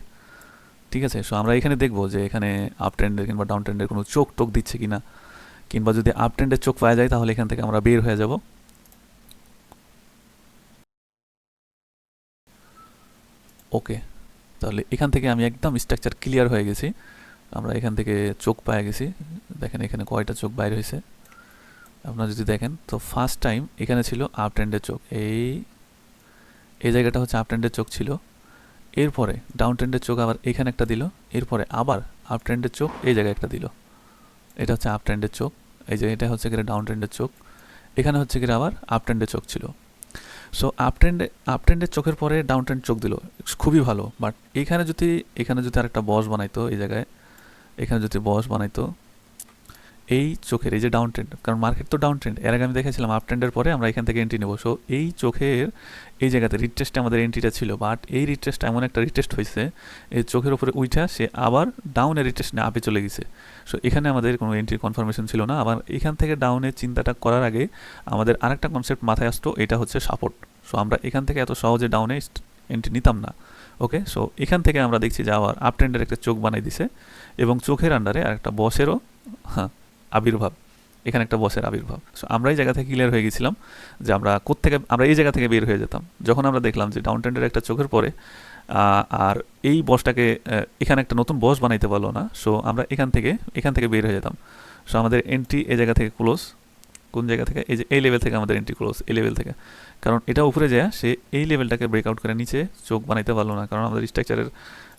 ঠিক আছে, সো আমরা এখানে দেখবো যে এখানে আপ ট্রেন্ডের কিংবা ডাউন ট্রেন্ডের কোনো চোখ টোক দিচ্ছে কিনা, কিংবা যদি আপ ট্রেন্ডের চোখ পাওয়া যায় তাহলে এখান থেকে আমরা বের হয়ে যাব। ওকে, তাহলে এখান থেকে আমি একদম স্ট্রাকচার ক্লিয়ার হয়ে গেছি। আমরা এখান থেকে চোখ পেয়ে গেছি। দেখেন এখানে কয়টা চোখ বাইর হয়েছে আপনারা যদি দেখেন। তো ফার্স্ট টাইম এখানে ছিল আপ ট্রেন্ডের চোখ, এই জায়গাটা হচ্ছে আপ ট্রেন্ডের চোখ ছিল। এরপরে ডাউন ট্রেন্ডের চোখ আবার এখানে একটা দিল, এরপরে আবার আপ ট্রেন্ডের চোখ এই জায়গায় একটা দিল। এটা হচ্ছে আপ ট্রেন্ডের চোখ, এই যে এটা হচ্ছে কি ডাউন ট্রেন্ডের চোখ, এখানে হচ্ছে কি আবার আপ ট্রেন্ডের চোখ ছিল। সো আপ ট্রেন্ডের চোখের পরে ডাউন ট্রেন্ড চোখ দিল, খুবই ভালো। বাট এখানে যদি আরেকটা বস বানাইতো এই জায়গায়, এখানে যদি বস বানাইতো এই চোখের, এই যে ডাউন ট্রেন্ড, কারণ মার্কেট তো ডাউন ট্রেন্ড, এর আগে আমি দেখেছিলাম আপ ট্রেন্ডের পরে আমরা এখান থেকে এন্ট্রি নেব। সো এই চোখের এই জায়গাতে রিটেস্টে আমাদের এন্ট্রিটা ছিল, বাট এই রিটেস্টটা এমন একটা রিটেস্ট হয়েছে, এই চোখের উপরে উইঠা সে আবার ডাউনের রিটেস্ট নিয়ে আপে চলে গেছে। সো এখানে আমাদের কোনো এন্ট্রি কনফার্মেশন ছিল না। আবার এখান থেকে ডাউনের চিন্তাটা করার আগে আমাদের আরেকটা কনসেপ্ট মাথায় আসতো, এটা হচ্ছে সাপোর্ট। সো আমরা এখান থেকে এত সহজে ডাউনে এন্ট্রি নিতাম না। ওকে, সো এখান থেকে আমরা দেখছি যে আবার আপ ট্রেন্ডের একটা চোখ বানাই দিছে, এবং চোখের আন্ডারে আরেকটা বসেরও আবির্ভাব, এখানে একটা বসের আবির্ভাব। সো আমরা এই জায়গা থেকে ক্লিয়ার হয়ে গেছিলাম যে আমরা কোত্থেকে আমরা এই জায়গা থেকে বের হয়ে যেতাম যখন আমরা দেখলাম যে ডাউন ট্রেন্ডের একটা চোখের পরে আর এই বসটাকে এখানে একটা নতুন বস বানাইতে পারলো না। সো আমরা এখান থেকে বের হয়ে যেতাম। সো আমাদের এন্ট্রি এই জায়গা থেকে ক্লোজ। কোন জায়গা থেকে? এই যে এই লেভেল থেকে আমাদের এন্ট্রি ক্লোজ, এই লেভেল থেকে। কারণ এটা উপরে যায়, সে এই লেভেলটাকে ব্রেকআউট করে নিচে চোখ বানাইতে পারলো না, কারণ আমাদের স্ট্রাকচারের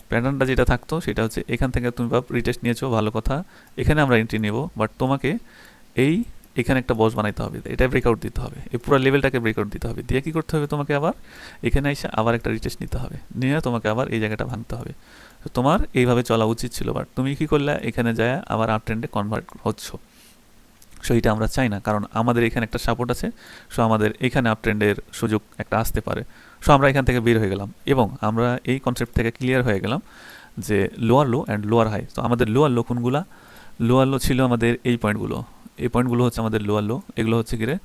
প্যাটার্নটা যেটা থাকতো সেটা হচ্ছে এখান থেকে তুমি রিটেস্ট নিয়েছো, ভালো কথা, এখানে আমরা এন্ট্রি নেব, বাট তোমাকে এখানে একটা বস বানাইতে হবে, এটা ব্রেকআউট দিতে হবে, এই পুরো লেভেলটাকে ব্রেকআউট দিতে হবে, দিয়ে কী করতে হবে তোমাকে আবার এখানে এসে আবার একটা রিটেস্ট নিতে হবে, নিয়ে তোমাকে আবার এই জায়গাটা ভাঙতে হবে। তো তোমার এইভাবে চলা উচিত ছিল, বাট তুমি কী করলে এখানে যায় আবার আপ ট্রেন্ডে কনভার্ট হচ্ছ। সো এটা আমরা চাই না, কারণ আমাদের এখানে একটা সাপোর্ট আছে। সো আমাদের এখানে আপ ট্রেন্ডের সুযোগ একটা আসতে পারে। সো আমরা এখান থেকে বের হয়ে গেলাম এবং আমরা এই কনসেপ্ট থেকে ক্লিয়ার হয়ে গেলাম যে lower low and lower high. তো আমাদের লোয়ার লো কোনগুলা? লোয়ার লো ছিল আমাদের এই পয়েন্টগুলো, এই পয়েন্টগুলো হচ্ছে আমাদের লোয়ার লো, এগুলো হচ্ছে কি রে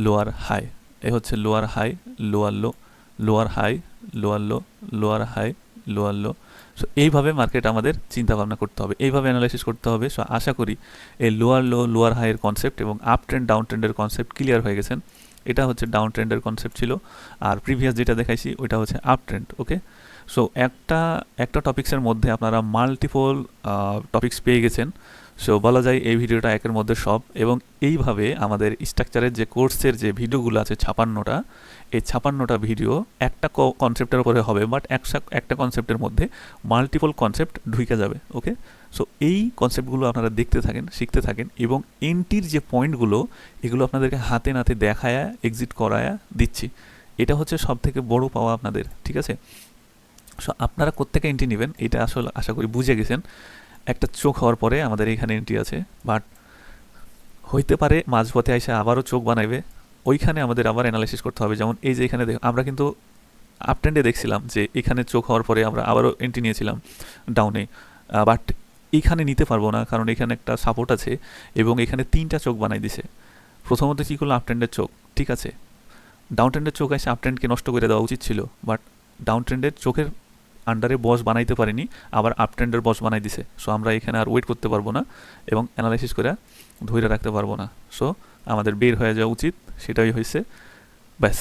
লোয়ার হাই। এ হচ্ছে lower high, lower low, lower high, lower low, lower high, lower low. So এইভাবে মার্কেট আমাদের চিন্তা ভাবনা করতে হবে, এইভাবে অ্যানালাইসিস করতে হবে। সো আশা করি এই লোয়ার লো লোয়ার হাইয়ের কনসেপ্ট এবং আপ ট্রেন্ড ডাউন ট্রেন্ডের কনসেপ্ট ক্লিয়ার হয়ে গেছেন। এটা হচ্ছে ডাউন ট্রেন্ডের কনসেপ্ট ছিল, আর প্রিভিয়াস যেটা দেখাইছি ওইটা হচ্ছে আপ ট্রেন্ড। ওকে, সো একটা টপিক্সের মধ্যে আপনারা মাল্টিপল টপিক্স পেয়ে গেছেন। সো বলা যায় এই ভিডিওটা একের মধ্যে সব, এবং এইভাবে আমাদের স্ট্রাকচারের যে কোর্সের যে ভিডিওগুলো আছে 56টা, এই 56টা ভিডিও একটা কনসেপ্টের উপরে হবে, বাট একটা কনসেপ্টের মধ্যে মাল্টিপল কনসেপ্ট ঢুকে যাবে। ওকে, সো এই কনসেপ্টগুলো আপনারা দেখতে থাকেন, শিখতে থাকেন, এবং এন্ট্রির যে পয়েন্টগুলো এগুলো আপনাদেরকে হাতে নাতে দেখায়া এক্সিট করায়া দিচ্ছি। এটা হচ্ছে সব থেকে বড় পাওয়া আপনাদের। ঠিক আছে, সো আপনারা কোত্থেকে এন্ট্রি নেবেন এটা আসলে আশা করি বুঝে গেছেন। একটা চোখ হওয়ার পরে আমাদের এখানে এন্ট্রি আছে, বাট হইতে পারে মাঝপথে এসে আবারও চোখ বানাইবে, ওইখানে আমাদের আবার অ্যানালাইসিস করতে হবে। যেমন এই যে এখানে আমরা কিন্তু আপ ট্রেন্ডে দেখছিলাম যে এখানে চোখ হওয়ার পরে আমরা আবারও এন্ট্রি নিয়েছিলাম ডাউনে, বাট এখানে নিতে পারবো না, কারণ এখানে একটা সাপোর্ট আছে এবং এখানে 3টা চোখ বানাই দিছে। প্রথমত কী করলো? আপ ট্রেন্ডের চোখ, ঠিক আছে, ডাউন ট্রেন্ডের চোখ এসে আপ ট্রেন্ডকে নষ্ট করে দেওয়া উচিত ছিল, বাট ডাউন ট্রেন্ডের চোখের আন্ডারে বস বানাইতে পারিনি, আবার আপ ট্রেন্ডের বস বানাই দিছে। সো আমরা এখানে আর ওয়েট করতে পারবো না এবং অ্যানালাইসিস করে ধরে রাখতে পারবো না। সো আমাদের বের হয়ে যাওয়া উচিত, সেটাই হয়েছে। ব্যাস।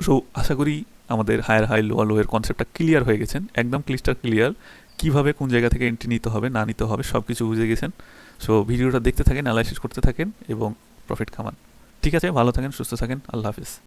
সো আশা করি আমাদের হায়ার হাই লোয়ার লোয়ের কনসেপ্টটা ক্লিয়ার হয়ে গেছেন, একদম ক্লিস্টার ক্লিয়ার, কীভাবে কোন জায়গা থেকে এন্ট্রি নিতে হবে না নিতে হবে সব কিছু বুঝে গেছেন। সো ভিডিওটা দেখতে থাকেন, অ্যানালাইসিস করতে থাকেন এবং প্রফিট কামান। ঠিক আছে, ভালো থাকেন, সুস্থ থাকেন, আল্লাহ হাফিজ।